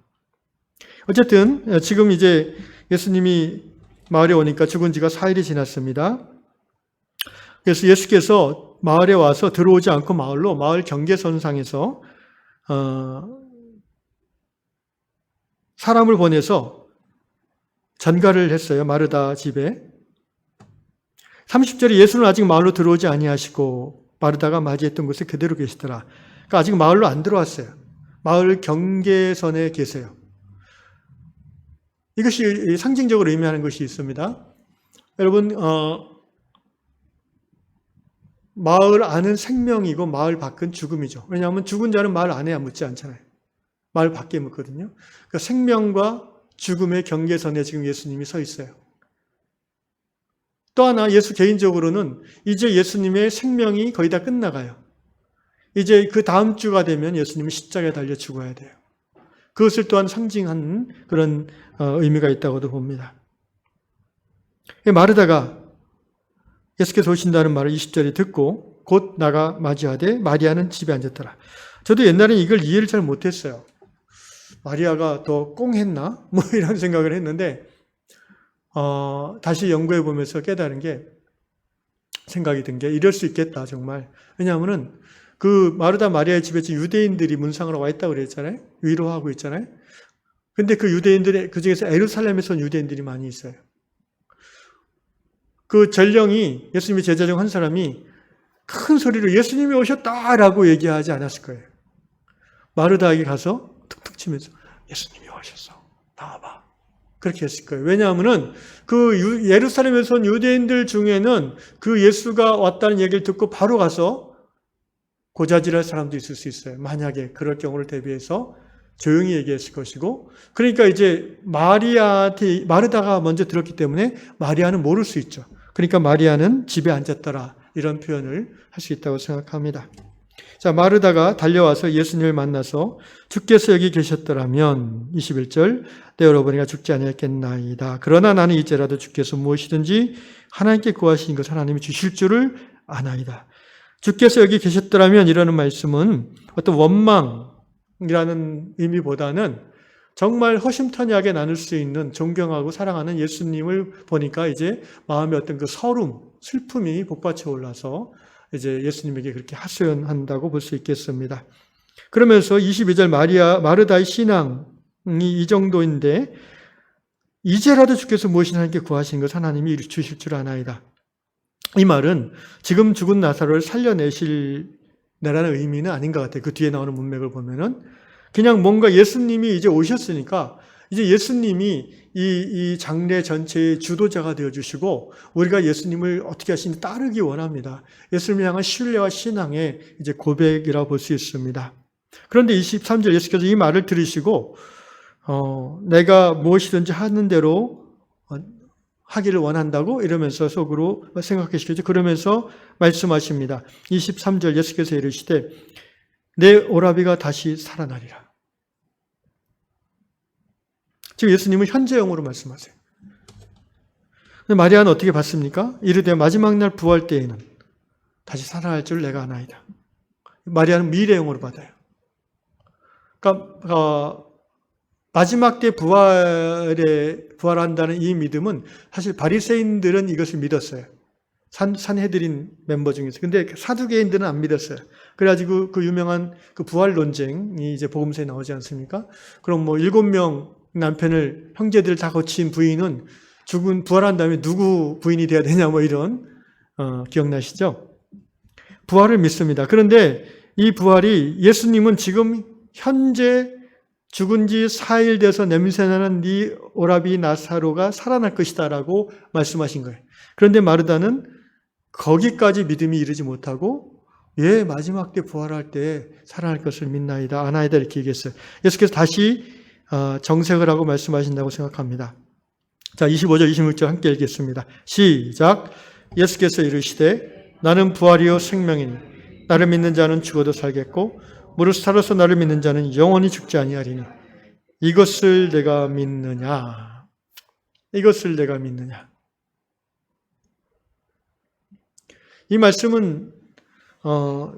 어쨌든 지금 이제 예수님이 마을에 오니까 죽은 지가 4일이 지났습니다. 그래서 예수께서 마을에 와서 들어오지 않고 마을 경계선상에서 사람을 보내서 전가를 했어요. 마르다 집에. 30절에 예수는 아직 마을로 들어오지 아니하시고 마르다가 맞이했던 곳에 그대로 계시더라. 그러니까 아직 마을로 안 들어왔어요. 마을 경계선에 계세요. 이것이 상징적으로 의미하는 것이 있습니다. 여러분, 마을 안은 생명이고 마을 밖은 죽음이죠. 왜냐하면 죽은 자는 마을 안에야 묻지 않잖아요. 마을 밖에 묻거든요. 그러니까 생명과 죽음의 경계선에 지금 예수님이 서 있어요. 또 하나 예수 개인적으로는 이제 예수님의 생명이 거의 다 끝나가요. 이제 그 다음 주가 되면 예수님은 십자가에 달려 죽어야 돼요. 그것을 또한 상징하는 그런 의미가 있다고도 봅니다. 마르다가 예수께서 오신다는 말을 20절에 듣고 곧 나가 맞이하되 마리아는 집에 앉았더라. 저도 옛날에 이걸 이해를 잘 못했어요. 마리아가 더 꽁했나? 뭐 이런 생각을 했는데 다시 연구해 보면서 깨달은 게 생각이 든 게 이럴 수 있겠다 정말. 왜냐하면은 그 마르다 마리아의 집에 유대인들이 문상으로 와 있다고 그랬잖아요. 위로하고 있잖아요. 근데 그 유대인들의 그 중에서 예루살렘에서 온 유대인들이 많이 있어요. 그 전령이 예수님의 제자 중 한 사람이 큰 소리로 예수님이 오셨다라고 얘기하지 않았을 거예요. 마르다에게 가서 툭툭 치면서 예수님이 오셨어. 나와봐. 그렇게 했을 거예요. 왜냐하면은 그 예루살렘에서 온 유대인들 중에는 그 예수가 왔다는 얘기를 듣고 바로 가서 고자질할 사람도 있을 수 있어요. 만약에 그럴 경우를 대비해서 조용히 얘기했을 것이고, 그러니까 이제 마르다가 먼저 들었기 때문에 마리아는 모를 수 있죠. 그러니까 마리아는 집에 앉았더라. 이런 표현을 할 수 있다고 생각합니다. 자, 마르다가 달려와서 예수님을 만나서 주께서 여기 계셨더라면 21절 내 여러분이가 죽지 아니했겠나이다. 그러나 나는 이제라도 주께서 무엇이든지 하나님께 구하시는 것 하나님이 주실 줄을 아나이다. 주께서 여기 계셨더라면 이라는 말씀은 어떤 원망이라는 의미보다는 정말 허심탄회하게 나눌 수 있는 존경하고 사랑하는 예수님을 보니까 이제 마음에 어떤 그 서름, 슬픔이 복받쳐 올라서 이제 예수님에게 그렇게 하소연한다고 볼 수 있겠습니다. 그러면서 22절 마르다의 신앙이 이 정도인데 이제라도 주께서 무엇이나 하나님께 구하시는 것 하나님이 주실 줄 아나이다. 이 말은 지금 죽은 나사로를 살려내실 내라는 의미는 아닌 것 같아요. 그 뒤에 나오는 문맥을 보면은 그냥 뭔가 예수님이 이제 오셨으니까 이제 예수님이 이 장례 전체의 주도자가 되어주시고 우리가 예수님을 어떻게 하시는지 따르기 원합니다. 예수님을 향한 신뢰와 신앙의 이제 고백이라고 볼 수 있습니다. 그런데 23절 예수께서 이 말을 들으시고 내가 무엇이든지 하는 대로 하기를 원한다고 이러면서 속으로 생각하시겠죠. 그러면서 말씀하십니다. 23절 예수께서 이르시되 내 오라비가 다시 살아나리라. 지금 예수님은 현재형으로 말씀하세요. 근데 마리아는 어떻게 봤습니까? 이르되 마지막 날 부활 때에는 다시 살아날 줄 내가 아나이다. 마리아는 미래형으로 받아요. 그러니까 마지막 때 부활한다는 이 믿음은 사실 바리새인들은 이것을 믿었어요. 산헤드린 멤버 중에서. 근데 사두개인들은 안 믿었어요. 그래가지고 그 유명한 그 부활 논쟁이 이제 복음서에 나오지 않습니까? 그럼 뭐 7명 남편을 형제들 다 거친 부인은 부활한 다음에 누구 부인이 돼야 되냐 뭐 이런 기억나시죠? 부활을 믿습니다. 그런데 이 부활이 예수님은 지금 현재 죽은 지 4일 돼서 냄새나는 네 오라비 나사로가 살아날 것이다 라고 말씀하신 거예요. 그런데 마르다는 거기까지 믿음이 이르지 못하고 예, 마지막 때 부활할 때 살아날 것을 믿나이다, 아나이다 이렇게 얘기했어요. 예수께서 다시 정색을 하고 말씀하신다고 생각합니다. 자, 25절, 26절 함께 읽겠습니다. 시작. 예수께서 이르시되 나는 부활이요 생명이니 나를 믿는 자는 죽어도 살겠고 무릇 살아서 나를 믿는 자는 영원히 죽지 아니하리니 이것을 내가 믿느냐? 이것을 내가 믿느냐? 이 말씀은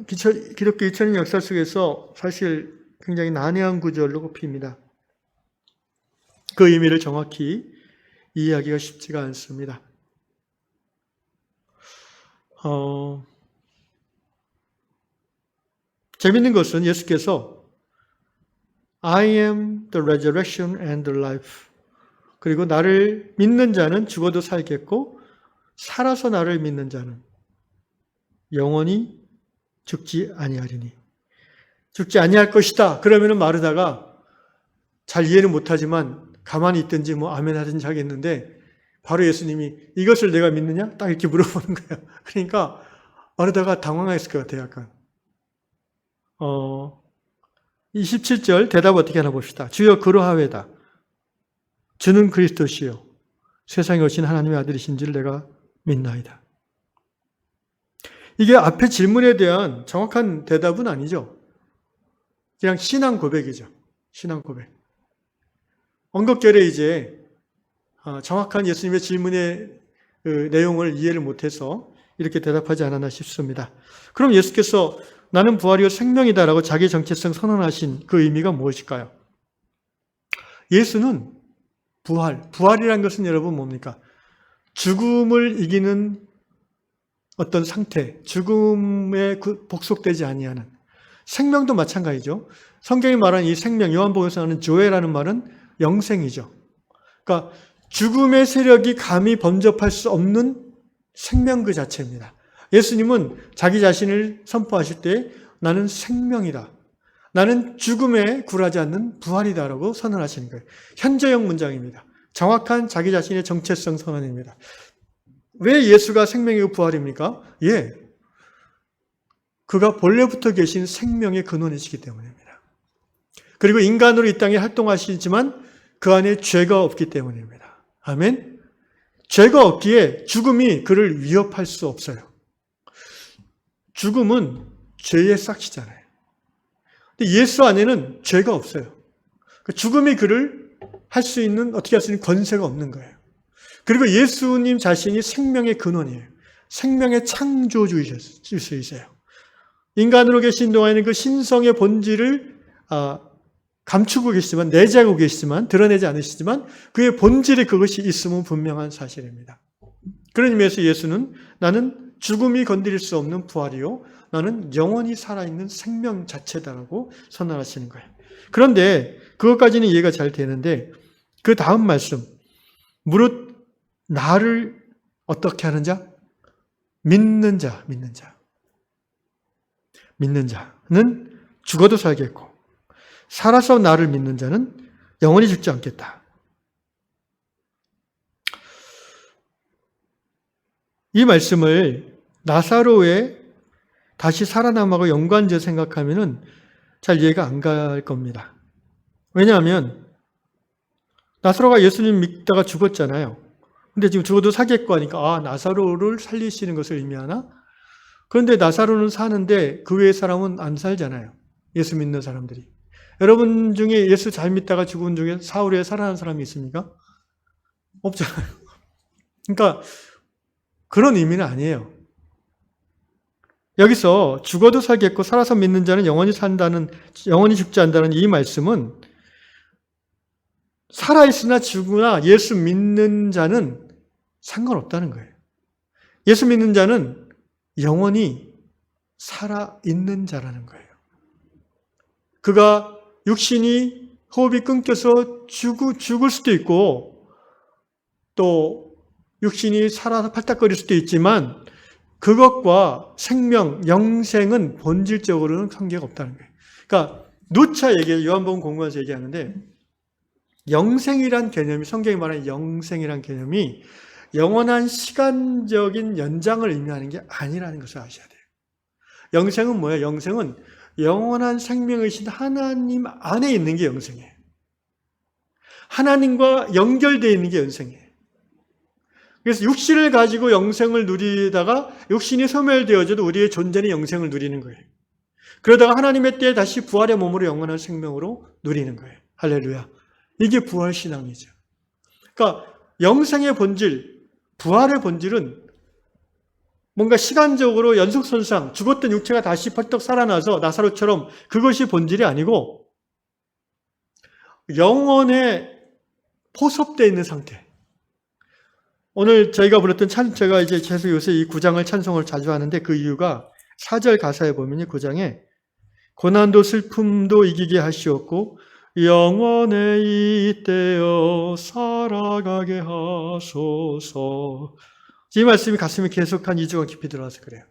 기독교 2000년 역사 속에서 사실 굉장히 난해한 구절로 꼽힙니다. 그 의미를 정확히 이해하기가 쉽지가 않습니다. 재밌는 것은 예수께서 I am the resurrection and the life. 그리고 나를 믿는 자는 죽어도 살겠고 살아서 나를 믿는 자는 영원히 죽지 아니하리니. 죽지 아니할 것이다. 그러면은 마르다가 잘 이해는 못하지만 가만히 있든지 뭐 아멘 하든지 하겠는데 바로 예수님이 이것을 내가 믿느냐? 딱 이렇게 물어보는 거예요. 그러니까 마르다가 당황했을 것 같아요. 약간. 27절 대답 어떻게 하나 봅시다. 주여 그러하외다. 주는 그리스도시요 세상에 오신 하나님의 아들이신 줄 내가 믿나이다. 이게 앞에 질문에 대한 정확한 대답은 아니죠. 그냥 신앙 고백이죠. 신앙 고백. 언급결에 이제 정확한 예수님의 질문의 내용을 이해를 못해서 이렇게 대답하지 않았나 싶습니다. 그럼 예수께서 나는 부활이요 생명이다라고 자기 정체성 선언하신 그 의미가 무엇일까요? 예수는 부활이라는 것은 여러분 뭡니까? 죽음을 이기는 어떤 상태, 죽음에 복속되지 아니하는 생명도 마찬가지죠. 성경이 말하는 이 생명, 요한복음에서 하는 조회라는 말은 영생이죠. 그러니까 죽음의 세력이 감히 범접할 수 없는 생명 그 자체입니다. 예수님은 자기 자신을 선포하실 때 나는 생명이다. 나는 죽음에 굴하지 않는 부활이다라고 선언하시는 거예요. 현재형 문장입니다. 정확한 자기 자신의 정체성 선언입니다. 왜 예수가 생명이고 부활입니까? 그가 본래부터 계신 생명의 근원이시기 때문입니다. 그리고 인간으로 이 땅에 활동하시지만 그 안에 죄가 없기 때문입니다. 아멘? 죄가 없기에 죽음이 그를 위협할 수 없어요. 죽음은 죄의 싹이잖아요. 근데 예수 안에는 죄가 없어요. 죽음이 그를 어떻게 할 수 있는 권세가 없는 거예요. 그리고 예수님 자신이 생명의 근원이에요. 생명의 창조주이세요. 인간으로 계신 동안에는 그 신성의 본질을 감추고 계시지만, 내재하고 계시지만, 드러내지 않으시지만 그의 본질에 그것이 있음은 분명한 사실입니다. 그런 의미에서 예수는 나는 죽음이 건드릴 수 없는 부활이요 나는 영원히 살아있는 생명 자체다라고 선언하시는 거예요. 그런데 그것까지는 이해가 잘 되는데 그 다음 말씀, 무릇 나를 어떻게 하는 자? 믿는 자는 죽어도 살겠고 살아서 나를 믿는 자는 영원히 죽지 않겠다. 이 말씀을 나사로의 다시 살아남하고 연관지어 생각하면은 잘 이해가 안 갈 겁니다. 왜냐하면 나사로가 예수님 믿다가 죽었잖아요. 근데 지금 죽어도 살겠고 하니까 나사로를 살리시는 것을 의미하나? 그런데 나사로는 사는데 그 외의 사람은 안 살잖아요. 예수 믿는 사람들이. 여러분 중에 예수 잘 믿다가 죽은 중에 사흘 후에 살아난 사람이 있습니까? 없잖아요. 그러니까 그런 의미는 아니에요. 여기서 죽어도 살겠고 살아서 믿는 자는 영원히 죽지 않는다는 이 말씀은 살아있으나 죽으나 예수 믿는 자는 상관없다는 거예요. 예수 믿는 자는 영원히 살아있는 자라는 거예요. 그가 육신이 호흡이 끊겨서 죽을 수도 있고 또 육신이 살아서 팔딱거릴 수도 있지만 그것과 생명, 영생은 본질적으로는 관계가 없다는 거예요. 그러니까 누차 요한복음 공부하면서 얘기하는데 영생이란 개념이, 성경이 말하는 영생이란 개념이 영원한 시간적인 연장을 의미하는 게 아니라는 것을 아셔야 돼요. 영생은 뭐예요? 영생은 영원한 생명이신 하나님 안에 있는 게 영생이에요. 하나님과 연결되어 있는 게 영생이에요. 그래서 육신을 가지고 영생을 누리다가 육신이 소멸되어져도 우리의 존재는 영생을 누리는 거예요. 그러다가 하나님의 때에 다시 부활의 몸으로 영원한 생명으로 누리는 거예요. 할렐루야. 이게 부활신앙이죠. 그러니까 영생의 본질, 부활의 본질은 뭔가 시간적으로 연속선상 죽었던 육체가 다시 펄떡 살아나서 나사로처럼 그것이 본질이 아니고 영원에 포섭되어 있는 상태. 오늘 저희가 불렀던 제가 이제 계속 요새 이 9장을 찬송을 자주 하는데 그 이유가 4절 가사에 보면 9장에 고난도 슬픔도 이기게 하시었고 영원에 잇대어 살아가게 하소서. 이 말씀이 가슴에 계속 한 2주간 깊이 들어와서 그래요.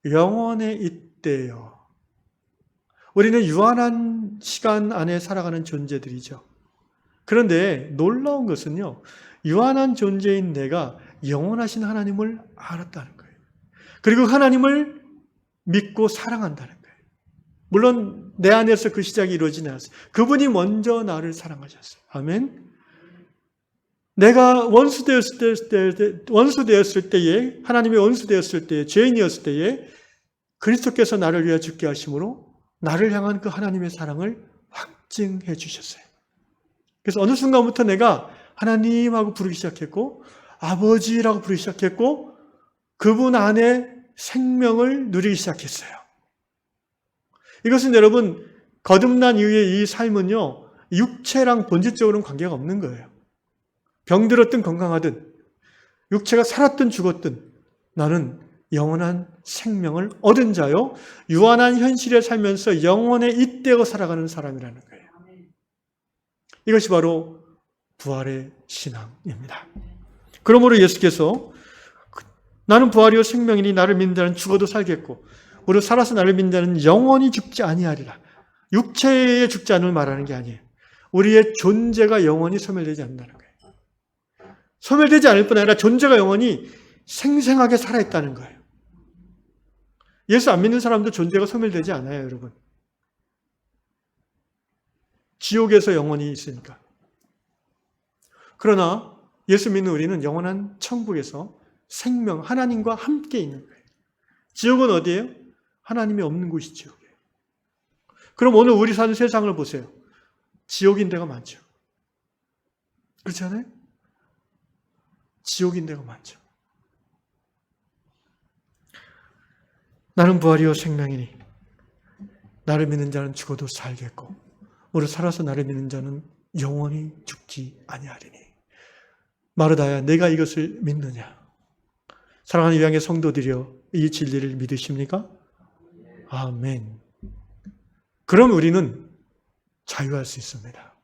영원에 잇대어. 우리는 유한한 시간 안에 살아가는 존재들이죠. 그런데 놀라운 것은요, 유한한 존재인 내가 영원하신 하나님을 알았다는 거예요. 그리고 하나님을 믿고 사랑한다는 거예요. 물론 내 안에서 그 시작이 이루어지지 않았어요. 그분이 먼저 나를 사랑하셨어요. 아멘. 내가 원수 되었을 때에, 하나님의 원수 되었을 때에, 죄인이었을 때에 그리스도께서 나를 위하여 죽게 하심으로 나를 향한 그 하나님의 사랑을 확증해 주셨어요. 그래서 어느 순간부터 내가 하나님하고 부르기 시작했고, 아버지라고 부르기 시작했고, 그분 안에 생명을 누리기 시작했어요. 이것은 여러분, 거듭난 이후의 이 삶은요, 육체랑 본질적으로는 관계가 없는 거예요. 병들었든 건강하든, 육체가 살았든 죽었든, 나는 영원한 생명을 얻은 자요, 유한한 현실에 살면서 영원에 잇대어 살아가는 사람이라는 거예요. 이것이 바로 부활의 신앙입니다. 그러므로 예수께서 나는 부활이요 생명이니 나를 믿는 자는 죽어도 살겠고 무릇 살아서 나를 믿는 자는 영원히 죽지 아니하리라. 육체에 죽지 않을 말하는 게 아니에요. 우리의 존재가 영원히 소멸되지 않는다는 거예요. 소멸되지 않을 뿐 아니라 존재가 영원히 생생하게 살아있다는 거예요. 예수 안 믿는 사람도 존재가 소멸되지 않아요, 여러분. 지옥에서 영원히 있으니까. 그러나 예수 믿는 우리는 영원한 천국에서 생명, 하나님과 함께 있는 거예요. 지옥은 어디예요? 하나님이 없는 곳이 지옥이에요. 그럼 오늘 우리 사는 세상을 보세요. 지옥인 데가 많죠. 그렇지 않아요? 지옥인 데가 많죠. 나는 부활이요 생명이니 나를 믿는 자는 죽어도 살겠고 오늘 살아서 나를 믿는 자는 영원히 죽지 아니하리니. 마르다야, 내가 이것을 믿느냐? 사랑하는 유양의 성도들이여, 이 진리를 믿으십니까? 아멘. 그럼 우리는 자유할 수 있습니다.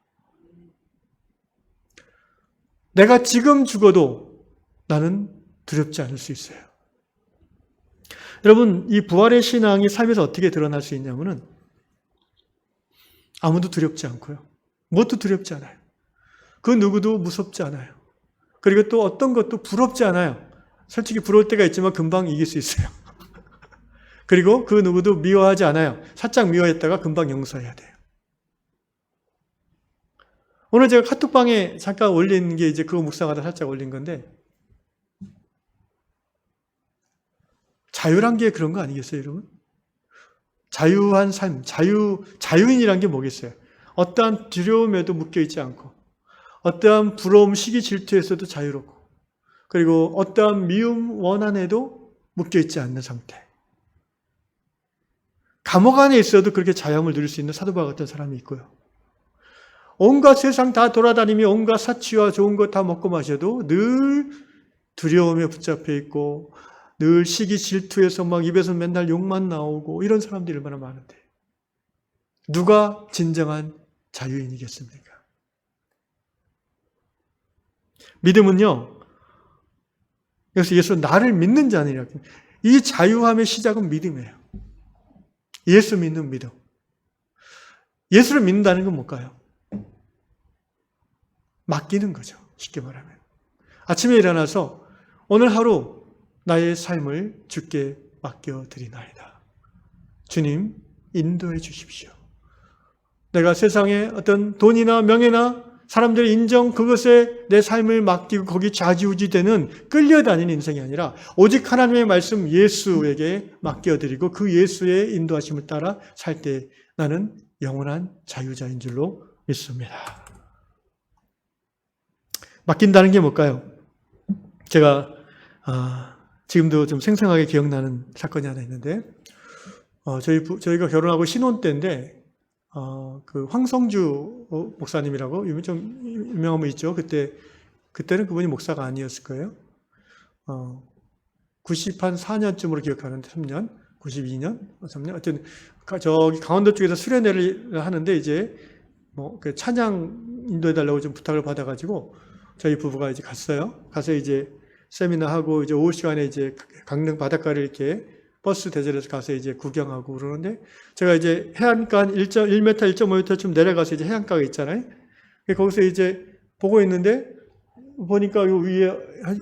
내가 지금 죽어도 나는 두렵지 않을 수 있어요. 여러분, 이 부활의 신앙이 삶에서 어떻게 드러날 수 있냐면은 아무도 두렵지 않고요. 무엇도 두렵지 않아요. 그 누구도 무섭지 않아요. 그리고 또 어떤 것도 부럽지 않아요. 솔직히 부러울 때가 있지만 금방 이길 수 있어요. 그리고 그 누구도 미워하지 않아요. 살짝 미워했다가 금방 용서해야 돼요. 오늘 제가 카톡방에 잠깐 올린 게 이제 그거 묵상하다 살짝 올린 건데, 자유란 게 그런 거 아니겠어요, 여러분? 자유한 삶, 자유인이란 게 뭐겠어요? 어떠한 두려움에도 묶여있지 않고, 어떠한 부러움, 시기, 질투에서도 자유롭고, 그리고 어떠한 미움, 원한에도 묶여있지 않는 상태. 감옥 안에 있어도 그렇게 자유함을 누릴 수 있는 사도 바울 같은 사람이 있고요. 온갖 세상 다 돌아다니며 온갖 사치와 좋은 것 다 먹고 마셔도 늘 두려움에 붙잡혀 있고, 늘 시기 질투에서 막 입에서 맨날 욕만 나오고 이런 사람들이 얼마나 많은데 누가 진정한 자유인이겠습니까? 믿음은요, 여기서 예수 나를 믿는 자니라. 이 자유함의 시작은 믿음이에요. 예수 믿는 믿음. 예수를 믿는다는 건 뭘까요? 맡기는 거죠. 쉽게 말하면. 아침에 일어나서 오늘 하루 나의 삶을 주께 맡겨드리나이다. 주님, 인도해 주십시오. 내가 세상에 어떤 돈이나 명예나 사람들의 인정, 그것에 내 삶을 맡기고 거기 좌지우지되는 끌려다니는 인생이 아니라 오직 하나님의 말씀 예수에게 맡겨드리고 그 예수의 인도하심을 따라 살 때 나는 영원한 자유자인 줄로 믿습니다. 맡긴다는 게 뭘까요? 제가 지금도 좀 생생하게 기억나는 사건이 하나 있는데, 저희가 결혼하고 신혼 때인데, 그 황성주 목사님이라고 좀 유명한 분 있죠. 그때는 그분이 목사가 아니었을 거예요. 94년쯤으로 기억하는데, 3년, 92년, 3년, 하여튼 저기 강원도 쪽에서 수련회를 하는데 이제 그 찬양 인도해달라고 좀 부탁을 받아가지고 저희 부부가 이제 갔어요. 가서 이제 세미나하고 이제 오후 시간에 이제 강릉 바닷가를 이렇게 버스 대절해서 가서 이제 구경하고 그러는데 제가 이제 해안가 1m, 1.5m쯤 내려가서 이제 해안가가 있잖아요. 거기서 이제 보고 있는데 보니까 요 위에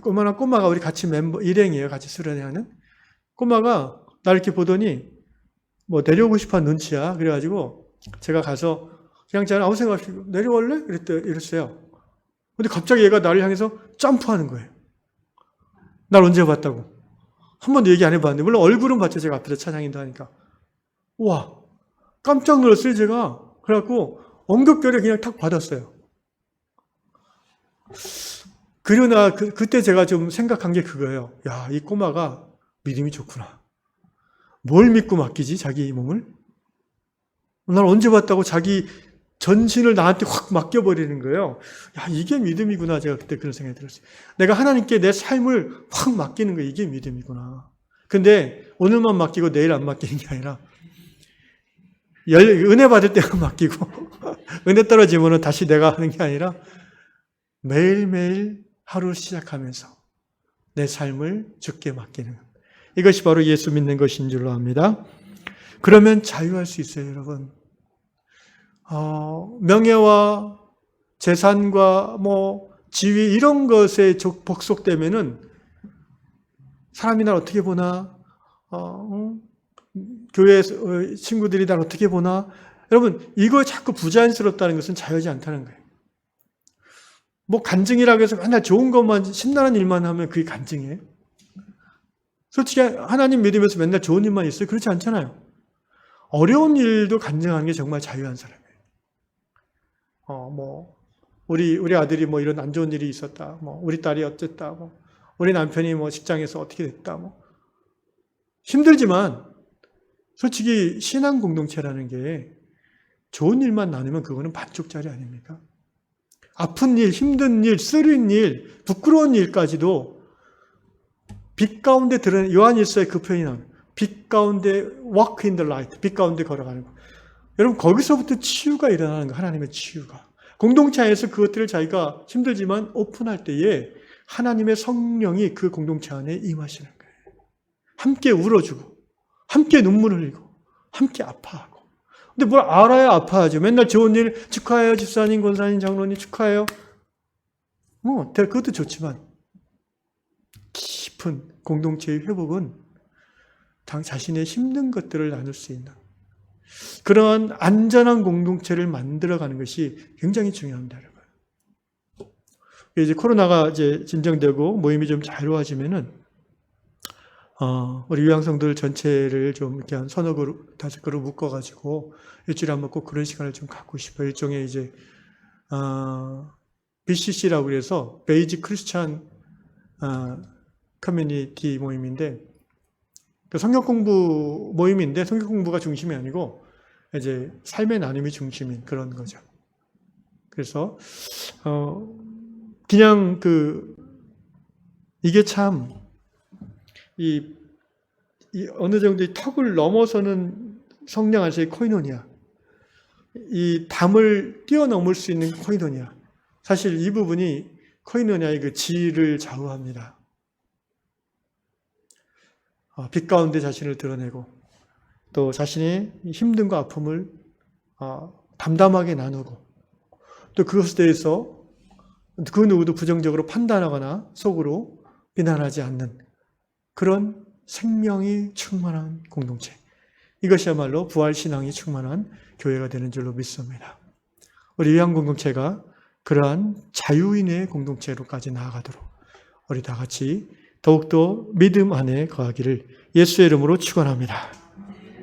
요만한 꼬마가 우리 같이 멤버, 일행이에요. 같이 수련회하는. 꼬마가 나 이렇게 보더니 뭐 내려오고 싶어 한 눈치야. 그래가지고 제가 가서 그냥 저는 아무 생각 없이 내려올래? 이랬어요. 근데 갑자기 얘가 나를 향해서 점프하는 거예요. 날 언제 봤다고. 한 번도 얘기 안 해봤는데, 물론 얼굴은 봤죠. 제가 앞에서 찬양인도 하니까. 와, 깜짝 놀랐어요, 제가. 그래갖고 엉겁결에 그냥 탁 받았어요. 그러나 그때 제가 좀 생각한 게 그거예요. 야, 이 꼬마가 믿음이 좋구나. 뭘 믿고 맡기지, 자기 몸을? 날 언제 봤다고 자기 전신을 나한테 확 맡겨버리는 거예요. 야, 이게 믿음이구나. 제가 그때 그런 생각이 들었어요. 내가 하나님께 내 삶을 확 맡기는 거, 이게 믿음이구나. 근데 오늘만 맡기고 내일 안 맡기는 게 아니라 은혜 받을 때만 맡기고 은혜 떨어지면 다시 내가 하는 게 아니라 매일매일 하루 시작하면서 내 삶을 주께 맡기는 것. 이것이 바로 예수 믿는 것인 줄로 압니다. 그러면 자유할 수 있어요, 여러분. 명예와 재산과 지위 이런 것에 복속되면은 사람이 날 어떻게 보나, 교회 친구들이 날 어떻게 보나. 여러분, 이거 자꾸 부자연스럽다는 것은 자유하지 않다는 거예요. 간증이라고 해서 맨날 좋은 것만, 신나는 일만 하면 그게 간증이에요? 솔직히 하나님 믿으면서 맨날 좋은 일만 있어요? 그렇지 않잖아요. 어려운 일도 간증하는 게 정말 자유한 사람이에요. 우리 아들이 이런 안 좋은 일이 있었다. 우리 딸이 어쨌다. 우리 남편이 직장에서 어떻게 됐다. 힘들지만, 솔직히 신앙 공동체라는 게 좋은 일만 나누면 그거는 반쪽짜리 아닙니까? 아픈 일, 힘든 일, 쓰린 일, 부끄러운 일까지도 빛 가운데 드러낸, 요한일서에 그 표현이 나와요. 빛 가운데 walk in the light, 빛 가운데 걸어가는 거. 여러분, 거기서부터 치유가 일어나는 거, 하나님의 치유가. 공동체 안에서 그것들을 자기가 힘들지만 오픈할 때에 하나님의 성령이 그 공동체 안에 임하시는 거예요. 함께 울어주고, 함께 눈물 흘리고, 함께 아파하고. 근데 뭘 알아야 아파하죠. 맨날 좋은 일 축하해요. 집사님, 권사님, 장로님 축하해요. 그것도 좋지만 깊은 공동체의 회복은 자신의 힘든 것들을 나눌 수 있는 그런 안전한 공동체를 만들어가는 것이 굉장히 중요합니다, 여러분. 이제 코로나가 이제 진정되고 모임이 좀 자유로워지면은 우리 유양성들 전체를 좀 이렇게 한 서너 그룹, 5그룹 묶어가지고 일주일에 한번 꼭 그런 시간을 좀 갖고 싶어요. 일종의 이제 BCC라고 그래서 베이직 크리스찬 커뮤니티 모임인데 성경 공부 모임인데 성경 공부가 중심이 아니고 이제 삶의 나눔이 중심인 그런 거죠. 그래서 그냥 이게 참 이 어느 정도의 턱을 넘어서는 성령 안에서의 코이노니아, 이 담을 뛰어넘을 수 있는 코이노니아. 사실 이 부분이 코이노니아의 그 질을 좌우합니다. 빛 가운데 자신을 드러내고 또 자신의 힘듦과 아픔을 담담하게 나누고 또 그것에 대해서 그 누구도 부정적으로 판단하거나 속으로 비난하지 않는 그런 생명이 충만한 공동체. 이것이야말로 부활신앙이 충만한 교회가 되는 줄로 믿습니다. 우리 요양공동체가 그러한 자유인의 공동체로까지 나아가도록 우리 다 같이 더욱더 믿음 안에 거하기를 예수의 이름으로 축원합니다.